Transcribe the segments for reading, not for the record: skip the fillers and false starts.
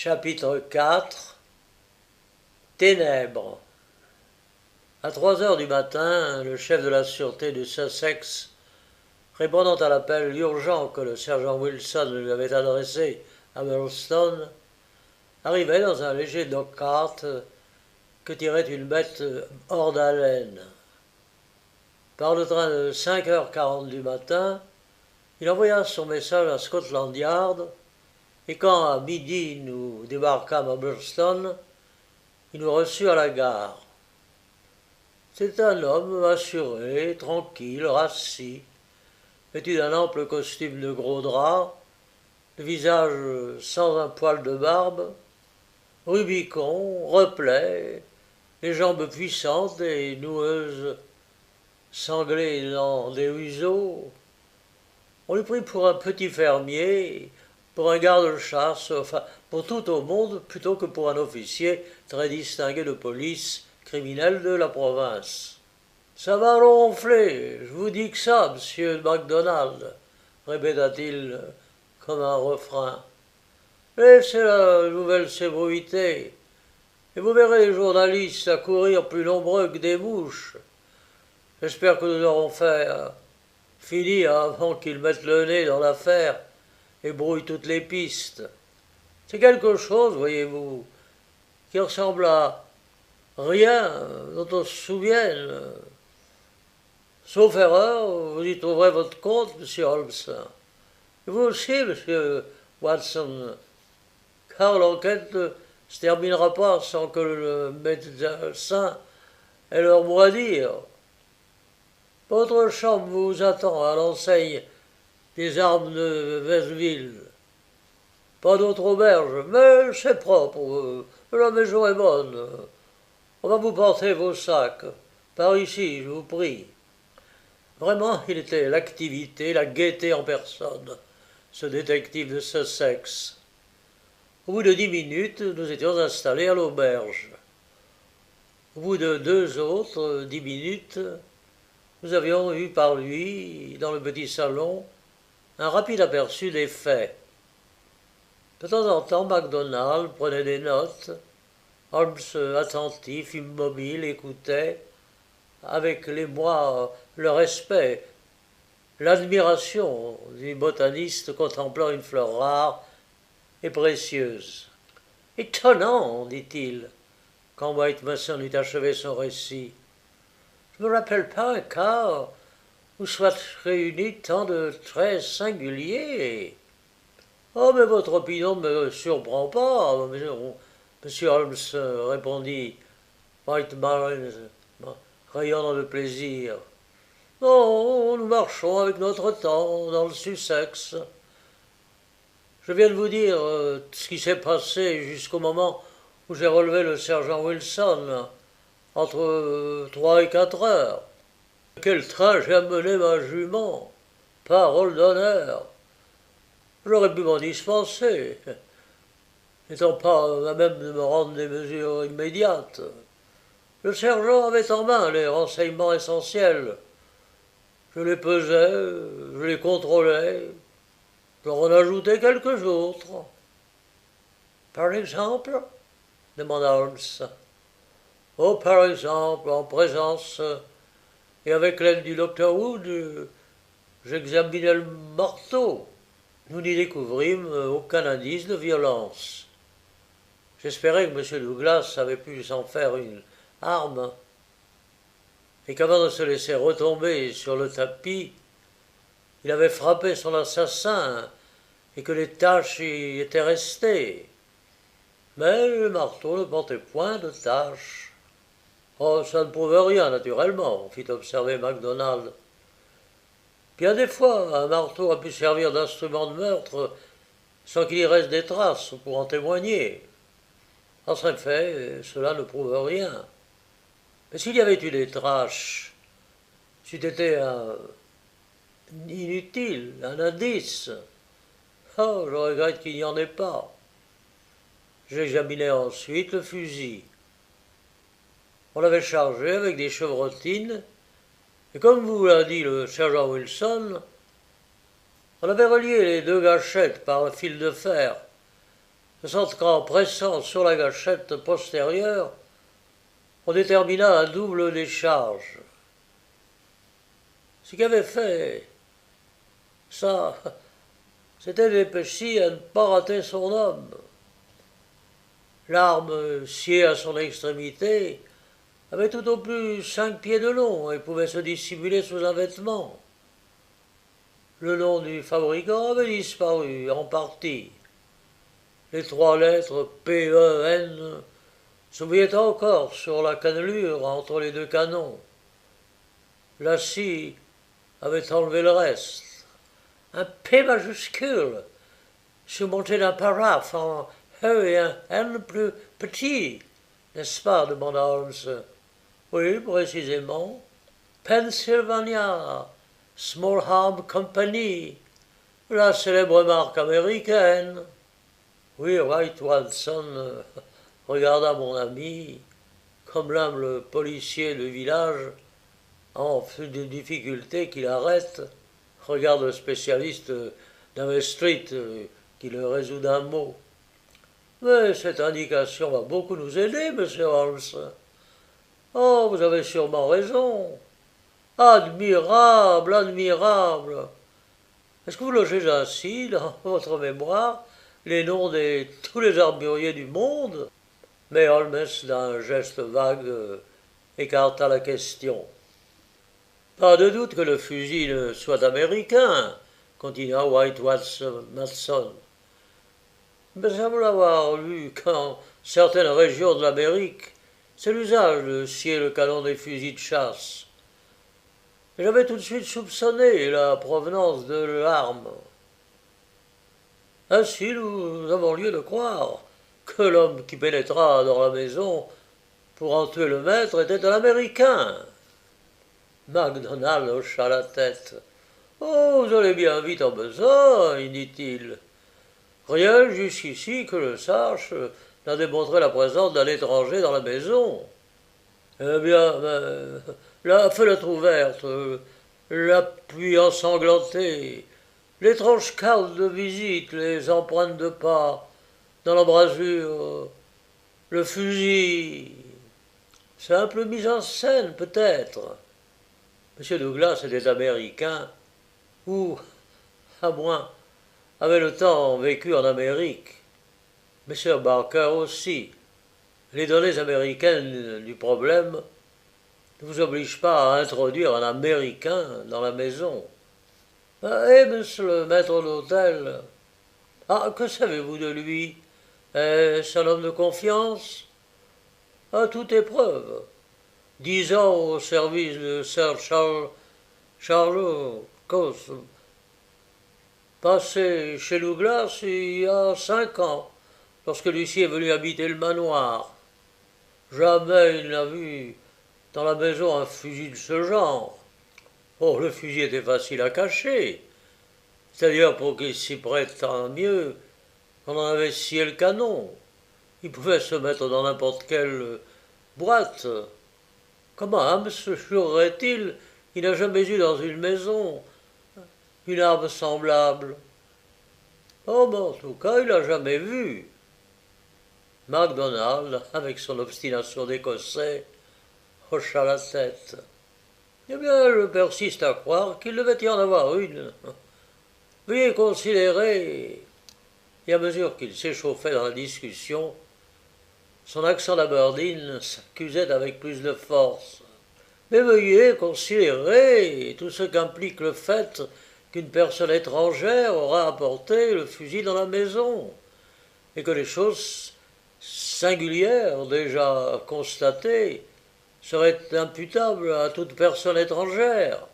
Chapitre 4 Ténèbres. À 3 heures du matin, le chef de la sûreté de Sussex, répondant à l'appel urgent que le sergent Wilson lui avait adressé à Murdstone, arrivait dans un léger dog-cart que tirait une bête hors d'haleine. Par le train de 5h40 du matin, il envoya son message à Scotland Yard, et quand à midi nous débarquâmes à Murdstone, il nous reçut à la gare. C'était un homme assuré, tranquille, rassis, vêtu d'un ample costume de gros drap, le visage sans un poil de barbe, rubicond, replet, les jambes puissantes et noueuses, sanglées dans des huiseaux. On le prit pour un petit fermier, pour un garde-chasse, enfin pour tout au monde, plutôt que pour un officier très distingué de police, criminel de la province. Ça va ronfler, je vous dis que ça, monsieur MacDonald, répéta-t-il comme un refrain. Laissez la nouvelle s'ébruiter, et vous verrez les journalistes accourir plus nombreux que des mouches. J'espère que nous aurons fini avant qu'ils mettent le nez dans l'affaire et brouillent toutes les pistes. C'est quelque chose, voyez-vous, qui ressemble à rien dont on se souvienne. Sauf erreur, vous y trouverez votre compte, monsieur Holmes. Et vous aussi, monsieur Watson, car l'enquête ne se terminera pas sans que le médecin ait leur mot à dire. Votre chambre vous attend à l'enseigne des armes de Westville. Pas d'autre auberge, mais c'est propre. La maison est bonne. On va vous porter vos sacs. Par ici, je vous prie. Vraiment, il était l'activité, la gaieté en personne, ce détective de Sussex. Au bout de 10 minutes, nous étions installés à l'auberge. Au bout de 2 autres 10 minutes, nous avions eu par lui, dans le petit salon, un rapide aperçu des faits. De temps en temps, MacDonald prenait des notes. Holmes, attentif, immobile, écoutait, avec l'émoi, le respect, l'admiration du botaniste contemplant une fleur rare et précieuse. Étonnant, dit-il, quand White Mason eut achevé son récit. Je ne me rappelle pas un cas où soient réunis tant de traits singuliers. Oh, mais votre opinion ne me surprend pas, monsieur Holmes, répondit White Mason, rayonnant de plaisir. Non, nous marchons avec notre temps dans le Sussex. Je viens de vous dire ce qui s'est passé jusqu'au moment où j'ai relevé le sergent Wilson, entre 3 et 4 heures. Quel train j'ai amené ma jument, parole d'honneur. J'aurais pu m'en dispenser, n'étant pas à même de me rendre des mesures immédiates. Le sergent avait en main les renseignements essentiels. Je les pesais, je les contrôlais, j'en en ajoutais quelques autres. Par exemple, demanda Holmes. Oh, par exemple, en présence et avec l'aide du docteur Wood, j'examinais le marteau. Nous n'y découvrîmes aucun indice de violence. J'espérais que M. Douglas avait pu s'en faire une arme, et qu'avant de se laisser retomber sur le tapis, il avait frappé son assassin, et que les taches y étaient restées. Mais le marteau ne portait point de taches. Oh, ça ne prouve rien, naturellement, fit observer MacDonald. Bien des fois, un marteau a pu servir d'instrument de meurtre sans qu'il y reste des traces pour en témoigner. En ce fait, cela ne prouve rien. Mais s'il y avait eu des traces, c'eût été inutile, un indice. Oh, je regrette qu'il n'y en ait pas. J'examinai ensuite le fusil. On l'avait chargé avec des chevrotines, et comme vous l'a dit le sergent Wilson, on avait relié les 2 gâchettes par un fil de fer, qu'en pressant sur la gâchette postérieure, on détermina un double décharge. Ce qu'il avait fait, ça, c'était dépêché à ne pas rater son homme. L'arme, sciée à son extrémité, avait tout au plus 5 pieds de long et pouvait se dissimuler sous un vêtement. Le nom du fabricant avait disparu en partie. Les 3 lettres P-E-N se voyaient encore sur la cannelure entre les 2 canons. La scie avait enlevé le reste. Un P majuscule, surmonté d'un paraphe en E et un N plus petit, n'est-ce pas demanda Holmes. Oui, précisément. Pennsylvania, Small Arm Company, la célèbre marque américaine. Oui, Wright Watson regarda mon ami, comme l'aime le policier de village, en fait de difficulté qu'il arrête, regarde le spécialiste d'Ave Street qui le résout d'un mot. Mais cette indication va beaucoup nous aider, monsieur Holmes. Oh, vous avez sûrement raison. Admirable, admirable. Est-ce que vous logez ainsi, dans votre mémoire, les noms de tous les armuriers du monde? Mais Holmes, d'un geste vague, écarta la question. Pas de doute que le fusil soit américain, continua White Matson. Mais semble avoir lu qu'en certaines régions de l'Amérique, c'est l'usage de scier le canon des fusils de chasse. J'avais tout de suite soupçonné la provenance de l'arme. Ainsi, nous avons lieu de croire que l'homme qui pénétra dans la maison pour en tuer le maître était un Américain. MacDonald hocha la tête. Oh, vous allez bien vite en besogne, dit-il. Rien jusqu'ici que je sache n'a démontré la présence d'un étranger dans la maison. Eh bien, la fenêtre ouverte, l'appui ensanglanté, l'étrange carte de visite, les empreintes de pas dans l'embrasure, le fusil. Simple mise en scène, peut-être. M. Douglas était américain, ou, à moins, avait le temps vécu en Amérique. M. Barker aussi. Les données américaines du problème ne vous obligent pas à introduire un Américain dans la maison. Eh, monsieur le maître d'hôtel, ah, que savez-vous de lui? Est-ce un homme de confiance? À toute épreuve. 10 ans au service de Sir Charles Cos, passé chez Douglas il y a 5 ans, lorsque Lucie est venu habiter le manoir. Jamais il n'a vu dans la maison un fusil de ce genre. Oh, le fusil était facile à cacher. C'est-à-dire pour qu'il s'y prête tant mieux qu'on en avait scié le canon. Il pouvait se mettre dans n'importe quelle boîte. Comment me jurerait-il qu'il n'a jamais eu dans une maison une arme semblable? Oh, mais en tout cas, il n'a jamais vu. MacDonald, avec son obstination d'écossais, hocha la tête. Eh bien, je persiste à croire qu'il devait y en avoir une. Veuillez considérer, et à mesure qu'il s'échauffait dans la discussion, son accent d'Aberdeen s'accusait avec plus de force. Mais veuillez considérer tout ce qu'implique le fait qu'une personne étrangère aura apporté le fusil dans la maison, et que les choses singulières déjà constatées seraient imputables à toute personne étrangère.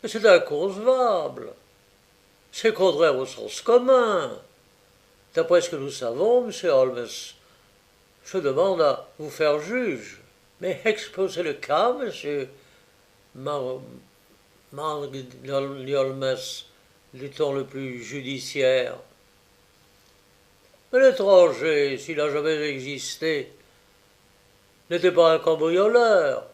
Mais c'est inconcevable. C'est contraire au sens commun. D'après ce que nous savons, M. Holmes, je demande à vous faire juge. Mais exposez le cas, M. Holmes, du ton le plus judiciaire. Mais l'étranger, s'il a jamais existé, n'était pas un cambrioleur.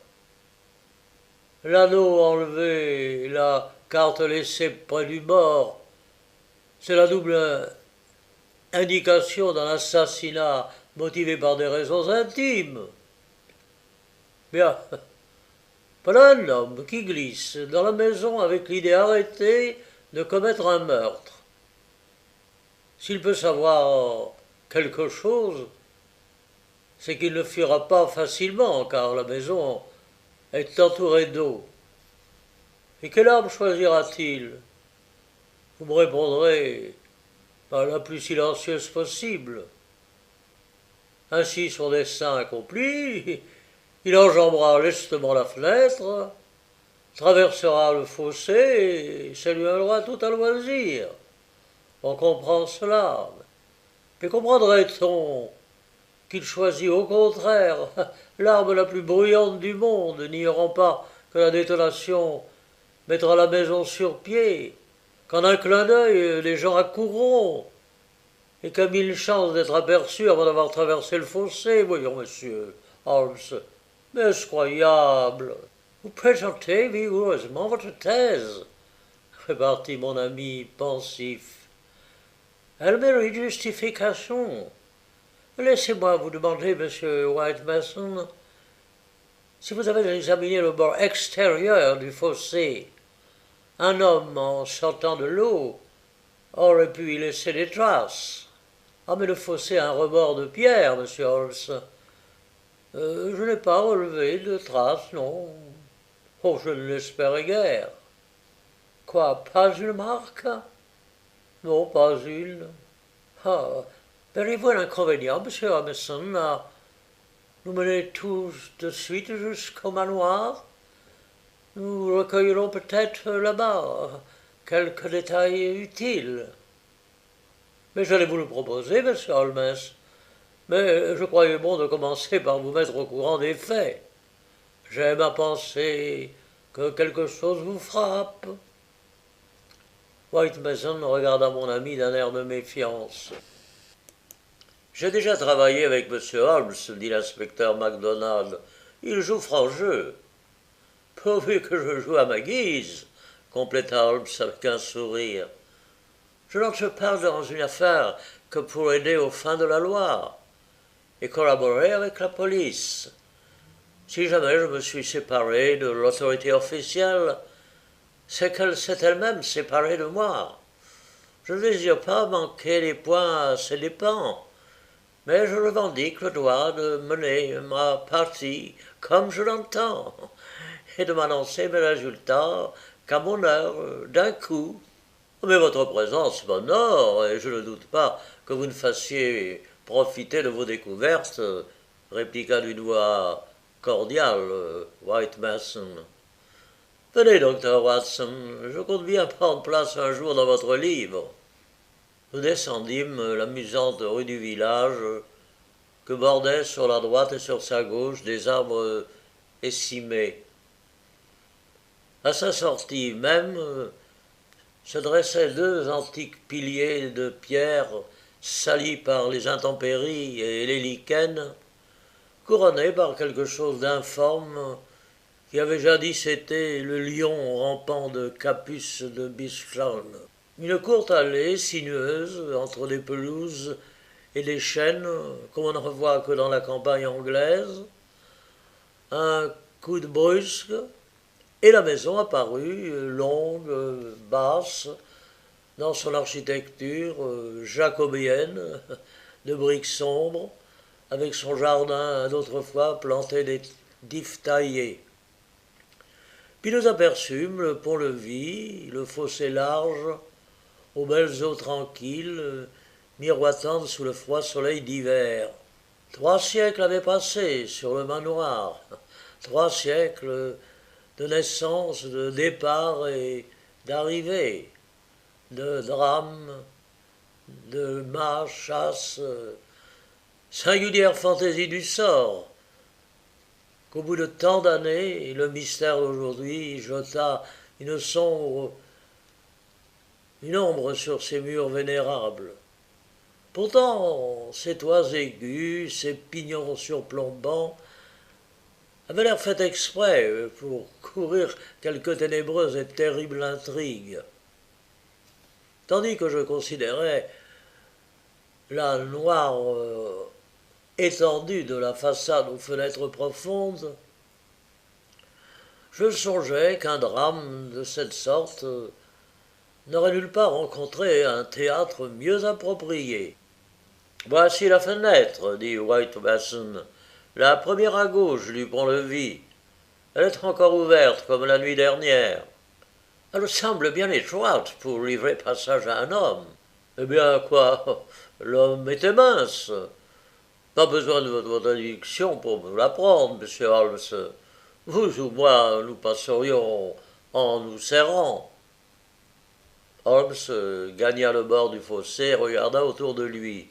L'anneau enlevé, la carte laissée près du mort, c'est la double indication d'un assassinat motivé par des raisons intimes. Bien, voilà un homme qui glisse dans la maison avec l'idée arrêtée de commettre un meurtre. S'il peut savoir quelque chose, c'est qu'il ne fuira pas facilement, car la maison est entourée d'eau. Et quelle arme choisira-t-il? Vous me répondrez, la plus silencieuse possible. Ainsi, son dessein accompli, il enjambera lestement la fenêtre, traversera le fossé et saluera tout à loisir. On comprend cela. Mais comprendrait-on qu'il choisit au contraire l'arme la plus bruyante du monde, n'ignorant pas que la détonation mettra la maison sur pied, qu'en un clin d'œil les gens accourront, et qu'à mille chances d'être aperçus avant d'avoir traversé le fossé? Voyons, monsieur Holmes, mais est-ce croyable? Vous présentez vigoureusement votre thèse, repartit mon ami pensif. Elle mérite justification. Laissez-moi vous demander, monsieur White Mason, si vous avez examiné le bord extérieur du fossé. Un homme, en sortant de l'eau, aurait pu y laisser des traces. Ah, mais le fossé a un rebord de pierre, monsieur Holmes. Je n'ai pas relevé de traces, non. Oh, je ne l'espérais guère. Quoi, pas une marque? Non, pas une. Ah, verrez-vous l'inconvénient, monsieur Emerson, à nous mener tous de suite jusqu'au manoir? Nous recueillerons peut-être là-bas quelques détails utiles. Mais j'allais vous le proposer, monsieur Holmes. Mais je croyais bon de commencer par vous mettre au courant des faits. J'aime à penser que quelque chose vous frappe. White Mason regarda mon ami d'un air de méfiance. J'ai déjà travaillé avec M. Holmes, dit l'inspecteur MacDonald. Il joue franc jeu. Pourvu que je joue à ma guise, compléta Holmes avec un sourire. Je n'entre pas dans une affaire que pour aider aux fins de la loi et collaborer avec la police. Si jamais je me suis séparé de l'autorité officielle, c'est qu'elle s'est elle-même séparée de moi. Je ne désire pas manquer les points à ses dépens, mais je revendique le droit de mener ma partie comme je l'entends, et de m'annoncer mes résultats qu'à mon heure, d'un coup. Mais votre présence m'honore, et je ne doute pas que vous ne fassiez profiter de vos découvertes, répliqua d'une voix cordiale White Mason. Venez, docteur Watson, je compte bien prendre place un jour dans votre livre. Nous descendîmes l'amusante rue du village, que bordaient sur la droite et sur sa gauche des arbres écimés. À sa sortie même se dressaient deux antiques piliers de pierre salis par les intempéries et les lichens, couronnés par quelque chose d'informe qui avait jadis été le lion rampant de Capus de Bisclone. Une courte allée sinueuse entre des pelouses et des chênes, comme on ne revoit que dans la campagne anglaise, un coup de brusque, et la maison apparut, longue, basse, dans son architecture jacobienne, de briques sombres, avec son jardin d'autrefois planté d'ifs taillés. Puis nous aperçûmes le pont-levis, le fossé large, aux belles eaux tranquilles, miroitantes sous le froid soleil d'hiver. 3 siècles avaient passé sur le manoir, 3 siècles de naissance, de départ et d'arrivée, de drames, de mâts, chasses, singulière fantaisie du sort, qu'au bout de tant d'années, le mystère d'aujourd'hui jeta une ombre sur ces murs vénérables. Pourtant, ces toits aigus, ces pignons surplombants, avaient l'air fait exprès pour courir quelque ténébreuse et terrible intrigue. Tandis que je considérais la noire étendue de la façade aux fenêtres profondes, je songeais qu'un drame de cette sorte n'aurait nulle part rencontré un théâtre mieux approprié. Voici la fenêtre, dit White Mason, la première à gauche du pont-levis. Elle est encore ouverte comme la nuit dernière. Elle semble bien étroite pour livrer passage à un homme. Eh bien, quoi, l'homme était mince. Pas besoin de votre indiction pour me l'apprendre, monsieur Holmes. Vous ou moi, nous passerions en nous serrant. Holmes gagna le bord du fossé et regarda autour de lui.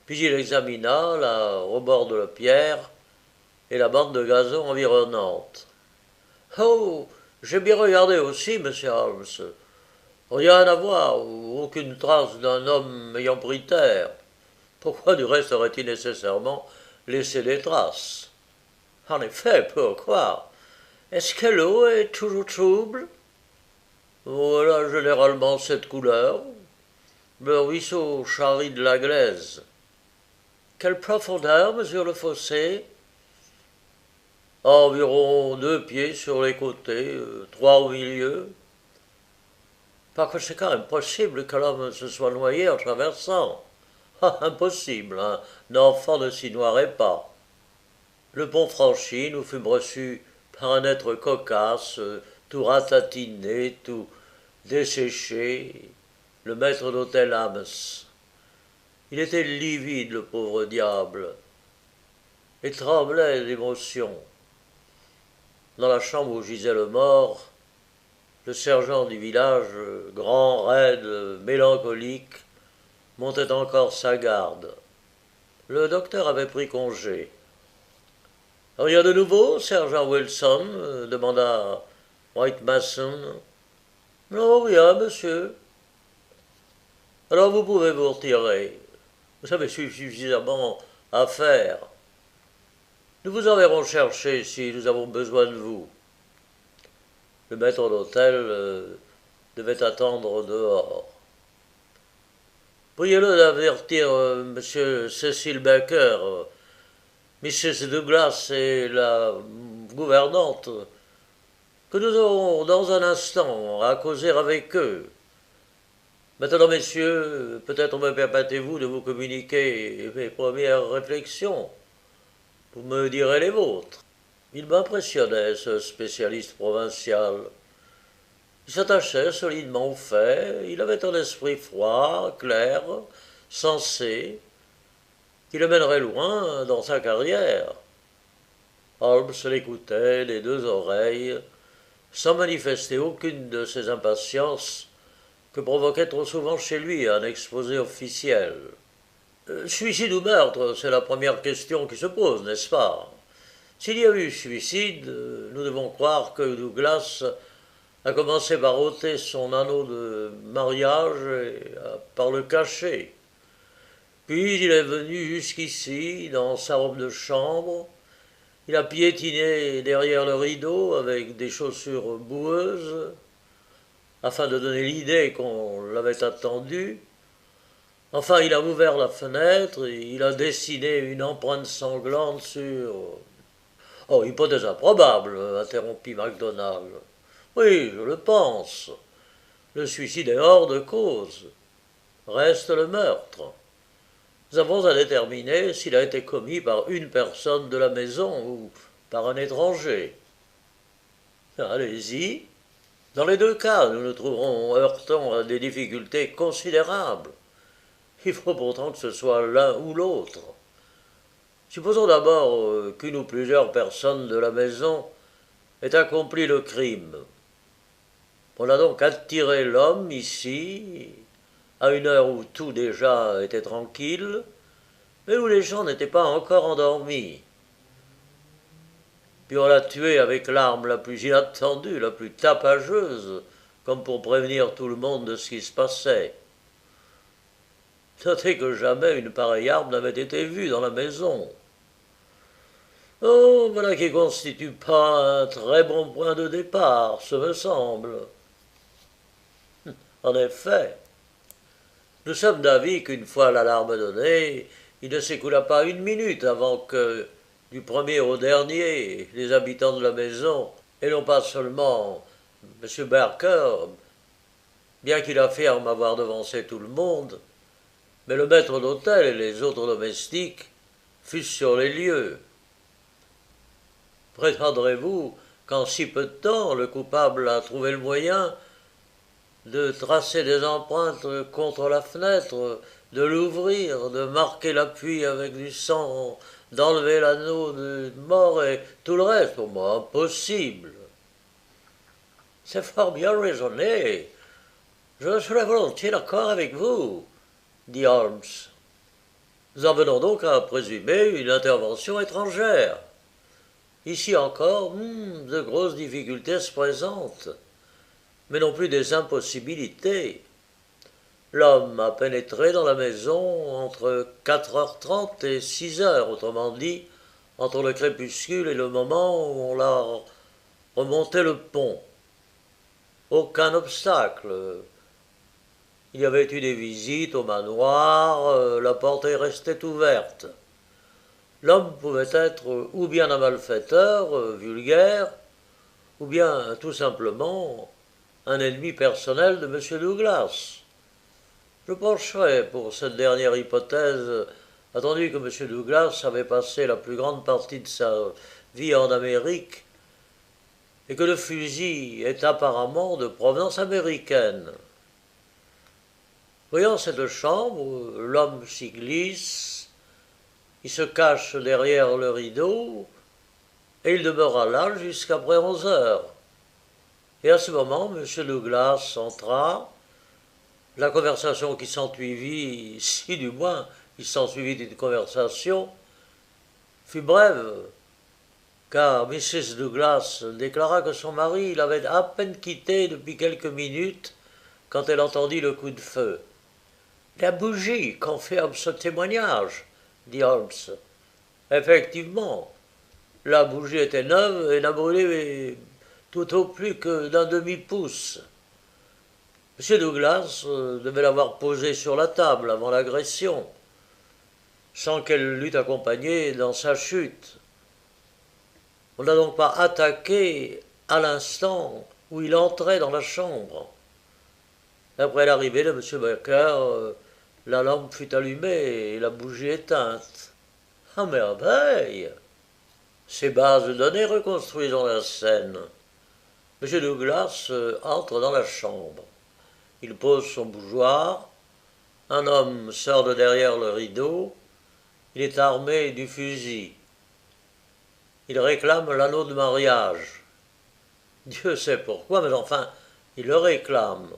Puis il examina la rebord de la pierre et la bande de gazon environnante. Oh, j'ai bien regardé aussi, monsieur Holmes. Rien à voir, aucune trace d'un homme ayant pris terre. Pourquoi du reste aurait-il nécessairement laissé des traces? En effet, pourquoi? Est-ce que l'eau est toujours trouble? Voilà généralement cette couleur. Le ruisseau charrie de la glaise. Quelle profondeur mesure le fossé? Environ 2 pieds sur les côtés, 3 au milieu. Par conséquent, impossible que l'homme se soit noyé en traversant. Ah, impossible, hein. Un enfant ne s'y noierait pas. Le pont franchi, nous fûmes reçus par un être cocasse, tout ratatiné, tout desséché, le maître d'hôtel Ames. Il était livide, le pauvre diable, et tremblait d'émotion. Dans la chambre où gisait le mort, le sergent du village, grand, raide, mélancolique, montait encore sa garde. Le docteur avait pris congé. Rien de nouveau, sergent Wilson demanda White Mason. Non, rien, monsieur. Alors vous pouvez vous retirer. Vous avez suffisamment à faire. Nous vous enverrons chercher si nous avons besoin de vous. Le maître d'hôtel devait attendre dehors. Priez-le d'avertir M. Cecil Baker, Mrs. Douglas et la gouvernante, que nous aurons dans un instant à causer avec eux. Maintenant, messieurs, peut-être me permettez-vous de vous communiquer mes premières réflexions. Vous me direz les vôtres. Il m'impressionnait, ce spécialiste provincial. Il s'attachait solidement aux faits, il avait un esprit froid, clair, sensé, qui le mènerait loin dans sa carrière. Holmes l'écoutait des 2 oreilles, sans manifester aucune de ces impatiences que provoquait trop souvent chez lui un exposé officiel. Suicide ou meurtre, c'est la première question qui se pose, n'est-ce pas? S'il y a eu suicide, nous devons croire que Douglas a commencé par ôter son anneau de mariage et par le cacher. Puis il est venu jusqu'ici, dans sa robe de chambre, il a piétiné derrière le rideau avec des chaussures boueuses, afin de donner l'idée qu'on l'avait attendu. Enfin, il a ouvert la fenêtre et il a dessiné une empreinte sanglante sur... Oh, hypothèse improbable, interrompit MacDonald. Oui, je le pense. Le suicide est hors de cause. Reste le meurtre. Nous avons à déterminer s'il a été commis par une personne de la maison ou par un étranger. Allez-y. Dans les 2 cas, nous nous trouverons heurtant à des difficultés considérables. Il faut pourtant que ce soit l'un ou l'autre. Supposons d'abord qu'une ou plusieurs personnes de la maison aient accompli le crime. On a donc attiré l'homme ici, à une heure où tout déjà était tranquille, mais où les gens n'étaient pas encore endormis. Puis on l'a tué avec l'arme la plus inattendue, la plus tapageuse, comme pour prévenir tout le monde de ce qui se passait. Notez que jamais une pareille arme n'avait été vue dans la maison. Oh, voilà qui constitue pas un très bon point de départ, ce me semble. En effet, Nous sommes d'avis qu'une fois l'alarme donnée, il ne s'écoula pas une minute avant que, du premier au dernier, les habitants de la maison, et non pas seulement M. Barker, bien qu'il affirme avoir devancé tout le monde, mais le maître d'hôtel et les autres domestiques fussent sur les lieux. Prétendrez-vous qu'en si peu de temps, le coupable a trouvé le moyen de tracer des empreintes contre la fenêtre, de l'ouvrir, de marquer l'appui avec du sang, d'enlever l'anneau de mort et tout le reste? Pour moi, impossible. C'est fort bien raisonné. Je serais volontiers d'accord avec vous, dit Holmes. Nous en venons donc à présumer une intervention étrangère. Ici encore, de grosses difficultés se présentent, mais non plus des impossibilités. L'homme a pénétré dans la maison entre 4h30 et 6h, autrement dit, entre le crépuscule et le moment où on l'a remonté le pont. Aucun obstacle. Il y avait eu des visites au manoir, la porte est restée ouverte. L'homme pouvait être ou bien un malfaiteur vulgaire, ou bien tout simplement un ennemi personnel de M. Douglas. Je pencherai pour cette dernière hypothèse, attendu que M. Douglas avait passé la plus grande partie de sa vie en Amérique et que le fusil est apparemment de provenance américaine. Voyant cette chambre, l'homme s'y glisse, il se cache derrière le rideau et il demeura là jusqu'après 11h. Et à ce moment, M. Douglas entra. La conversation qui s'ensuivit, si du moins il s'ensuivit une conversation, fut brève, car Mrs. Douglas déclara que son mari l'avait à peine quitté depuis quelques minutes quand elle entendit le coup de feu. « La bougie confirme ce témoignage, » dit Holmes. Effectivement, la bougie était neuve et n'a brûlé tout au plus que d'un demi-pouce. M. Douglas devait l'avoir posée sur la table avant l'agression, sans qu'elle l'eût accompagné dans sa chute. On n'a donc pas attaqué à l'instant où il entrait dans la chambre. Après l'arrivée de M. Barker, la lampe fut allumée et la bougie éteinte. À merveille! Ces bases de données reconstruisons la scène. M. Douglas entre dans la chambre. Il pose son bougeoir, un homme sort de derrière le rideau, il est armé du fusil. Il réclame l'anneau de mariage. Dieu sait pourquoi, mais enfin, il le réclame.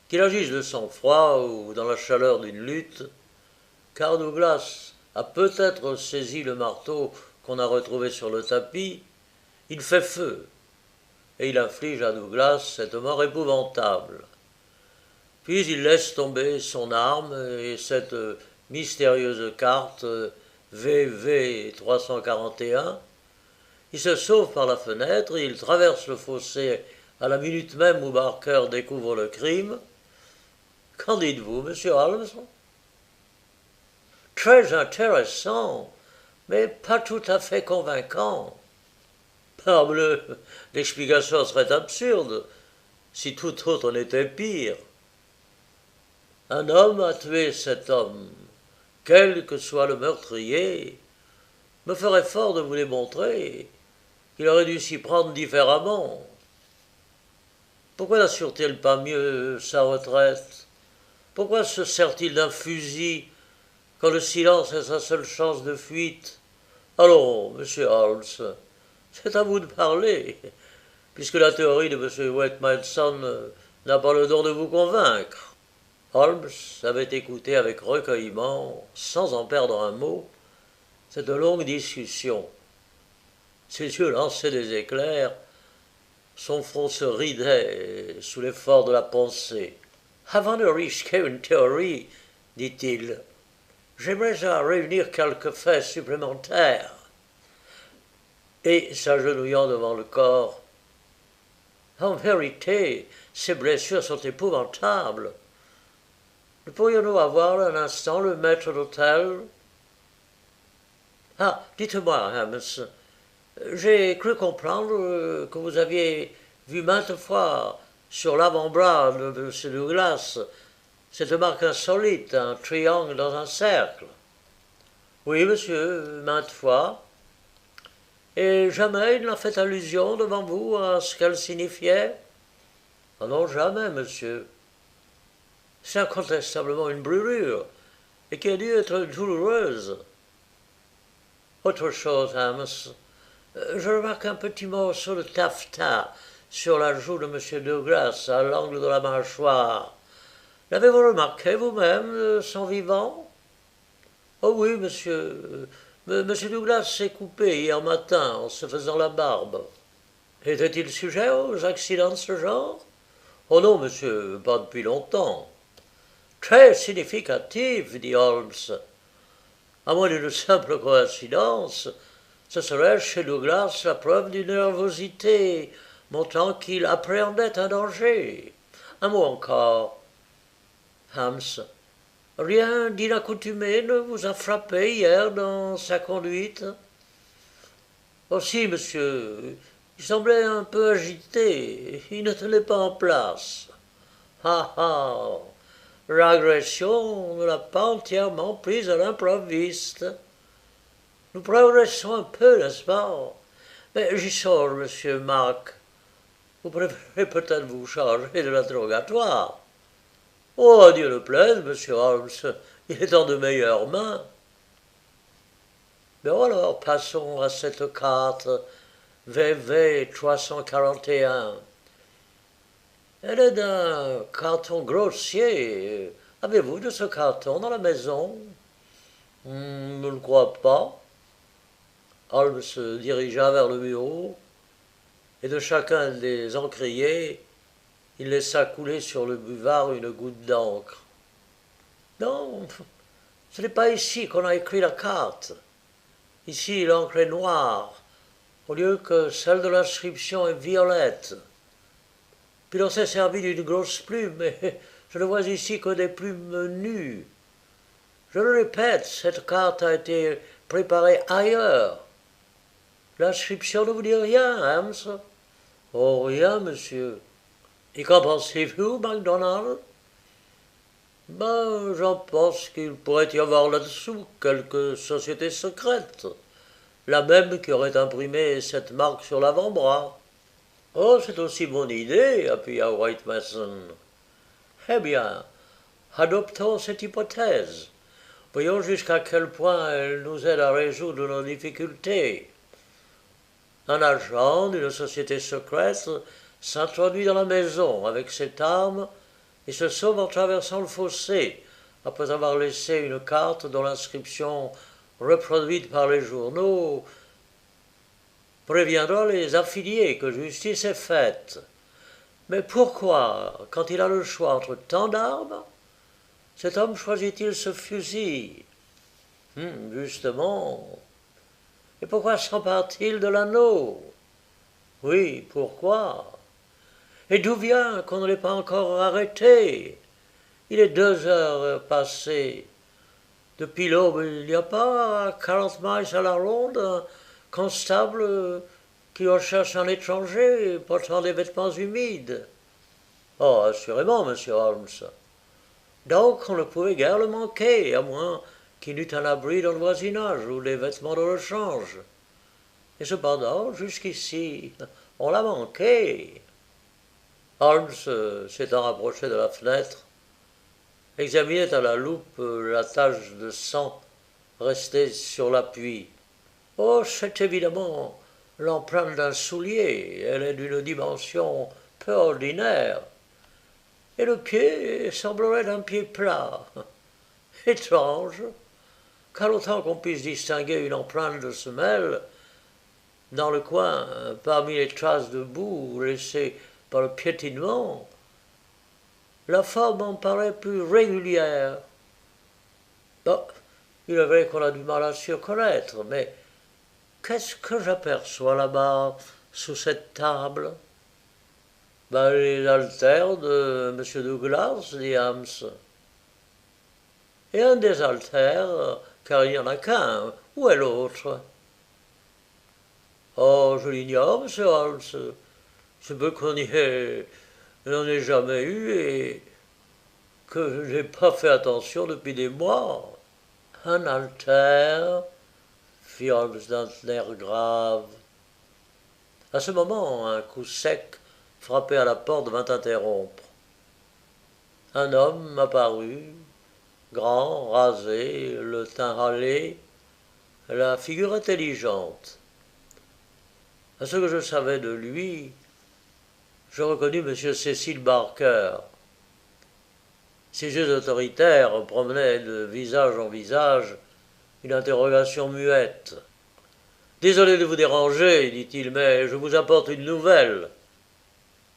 Qu'il agisse de sang-froid ou dans la chaleur d'une lutte, car Douglas a peut-être saisi le marteau qu'on a retrouvé sur le tapis, il fait feu, et il inflige à Douglas cette mort épouvantable. Puis il laisse tomber son arme et cette mystérieuse carte VV 341. Il se sauve par la fenêtre et il traverse le fossé à la minute même où Barker découvre le crime. Qu'en dites-vous, monsieur Holmes? Très intéressant, mais pas tout à fait convaincant. Parbleu, l'explication serait absurde si tout autre n'était pire. Un homme a tué cet homme, quel que soit le meurtrier, me ferait fort de vous démontrer qu'il aurait dû s'y prendre différemment. Pourquoi n'assure-t-il pas mieux sa retraite? Pourquoi se sert-il d'un fusil quand le silence est sa seule chance de fuite? Allons, monsieur Holmes, c'est à vous de parler, puisque la théorie de M. White-Manson n'a pas le don de vous convaincre. Holmes avait écouté avec recueillement, sans en perdre un mot, cette longue discussion. Ses yeux lançaient des éclairs, son front se ridait sous l'effort de la pensée. « Avant de risquer une théorie, dit-il, j'aimerais réunir quelques faits supplémentaires. » Et s'agenouillant devant le corps, « En vérité, ces blessures sont épouvantables. Nous pourrions-nous avoir un instant le maître d'hôtel? Ah, dites-moi, Holmes, j'ai cru comprendre que vous aviez vu maintes fois sur l'avant-bras de M. Douglas cette marque insolite, un triangle dans un cercle. Oui, monsieur, maintes fois. Et jamais il n'a fait allusion devant vous à ce qu'elle signifiait? Ah non, jamais, monsieur. C'est incontestablement une brûlure, et qui a dû être douloureuse. Autre chose, Holmes. Je remarque un petit morceau de taffetas sur la joue de M. Douglas, à l'angle de la mâchoire. L'avez-vous remarqué vous-même, son vivant? Oh oui, monsieur. Monsieur Douglas s'est coupé hier matin en se faisant la barbe. Était-il sujet aux accidents de ce genre? Oh non, monsieur, pas depuis longtemps. Très significatif, dit Holmes. À moins d'une simple coïncidence, ce serait chez Douglas la preuve d'une nervosité montrant qu'il appréhendait un danger. Un mot encore. Holmes, rien d'inaccoutumé ne vous a frappé hier dans sa conduite? Aussi, monsieur, il semblait un peu agité, il ne tenait pas en place. Ah ah, l'agression ne l'a pas entièrement prise à l'improviste. Nous progressons un peu, n'est-ce pas? Mais j'y songe, monsieur Mark. Vous préférez peut-être vous charger de l'interrogatoire. Oh, Dieu le plaise, monsieur Holmes, il est en de meilleures mains. Mais alors, passons à cette carte VV 341. Elle est d'un carton grossier. Avez-vous de ce carton dans la maison? Je ne le crois pas. Holmes se dirigea vers le bureau, et de chacun des encriers, il laissa couler sur le buvard une goutte d'encre. Non, ce n'est pas ici qu'on a écrit la carte. Ici, l'encre est noire, au lieu que celle de l'inscription est violette. Puis l'on s'est servi d'une grosse plume, mais je ne vois ici que des plumes nues. Je le répète, cette carte a été préparée ailleurs. L'inscription ne vous dit rien, Holmes? Oh, rien, monsieur. Et qu'en pensez-vous, MacDonald? Ben, j'en pense qu'il pourrait y avoir là-dessous quelque société secrète, la même qui aurait imprimé cette marque sur l'avant-bras. Oh, c'est aussi mon idée, appuya White Mason. Eh bien, adoptons cette hypothèse. Voyons jusqu'à quel point elle nous aide à résoudre nos difficultés. Un agent d'une société secrète s'introduit dans la maison avec cette arme et se sauve en traversant le fossé, après avoir laissé une carte dont l'inscription, reproduite par les journaux, préviendra les affiliés que justice est faite. Mais pourquoi, quand il a le choix entre tant d'armes, cet homme choisit-il ce fusil? Justement. Et pourquoi s'empare-t-il de l'anneau? Oui, pourquoi? Et d'où vient qu'on ne l'ait pas encore arrêté? Il est 2 heures passées. Depuis l'aube, il n'y a pas à 40 miles à la ronde un constable qui recherche un étranger portant des vêtements humides. Oh, assurément, monsieur Holmes. Donc on ne pouvait guère le manquer, à moins qu'il n'eût un abri dans le voisinage ou des vêtements de rechange. Et cependant, jusqu'ici, on l'a manqué. Holmes, s'étant rapproché de la fenêtre, examinait à la loupe la tache de sang restée sur l'appui. Oh, c'est évidemment l'empreinte d'un soulier. Elle est d'une dimension peu ordinaire. Et le pied semblerait d'un pied plat. Étrange, car autant qu'on puisse distinguer une empreinte de semelle, dans le coin, parmi les traces de boue laissées par le piétinement, la forme en paraît plus régulière. Bon, il est vrai qu'on a du mal à s'y reconnaître, mais qu'est-ce que j'aperçois là-bas, sous cette table? Ben, les haltères de M. Douglas, dit Holmes. Et un des haltères, car il n'y en a qu'un, où est l'autre? Oh, je l'ignore, monsieur Holmes. Je peux qu'on n'en ait jamais eu et que je n'ai pas fait attention depuis des mois. Un haltère, fit Holmes d'un air grave. À ce moment, un coup sec frappé à la porte vint interrompre. Un homme apparut, grand, rasé, le teint râlé, la figure intelligente. À ce que je savais de lui, je reconnus M. Cecil Barker. Ses yeux autoritaires promenaient de visage en visage une interrogation muette. Désolé de vous déranger, dit-il, mais je vous apporte une nouvelle.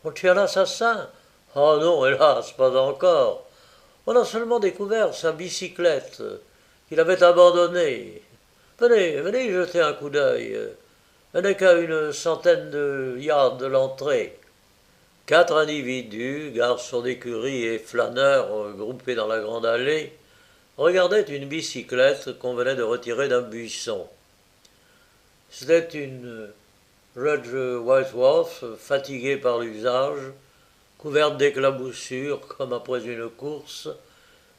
On tient l'assassin? Oh non, hélas, pas encore. On a seulement découvert sa bicyclette qu'il avait abandonnée. Venez, venez y jeter un coup d'œil. Elle n'est qu'à une centaine de yards de l'entrée. 4 individus, garçons d'écurie et flâneurs groupés dans la grande allée, regardaient une bicyclette qu'on venait de retirer d'un buisson. C'était une Rudge Whiteworth, fatiguée par l'usage, couverte d'éclaboussures comme après une course,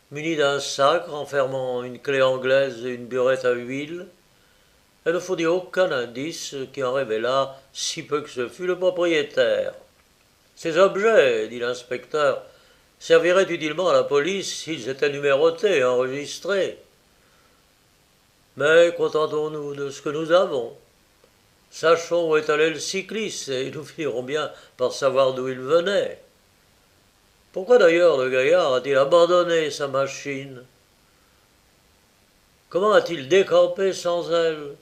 munie d'un sac renfermant une clé anglaise et une burette à huile. Elle ne fournit aucun indice qui en révélât, si peu que ce fût, le propriétaire. Ces objets, dit l'inspecteur, serviraient utilement à la police s'ils étaient numérotés et enregistrés. Mais contentons-nous de ce que nous avons. Sachons où est allé le cycliste et nous finirons bien par savoir d'où il venait. Pourquoi d'ailleurs le gaillard a-t-il abandonné sa machine? Comment a-t-il décampé sans elle?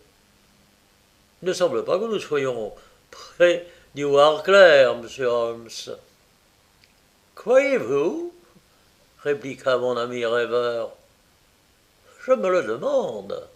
Il ne semble pas que nous soyons près d'y voir clair, monsieur Holmes. Croyez-vous? Répliqua mon ami rêveur. Je me le demande.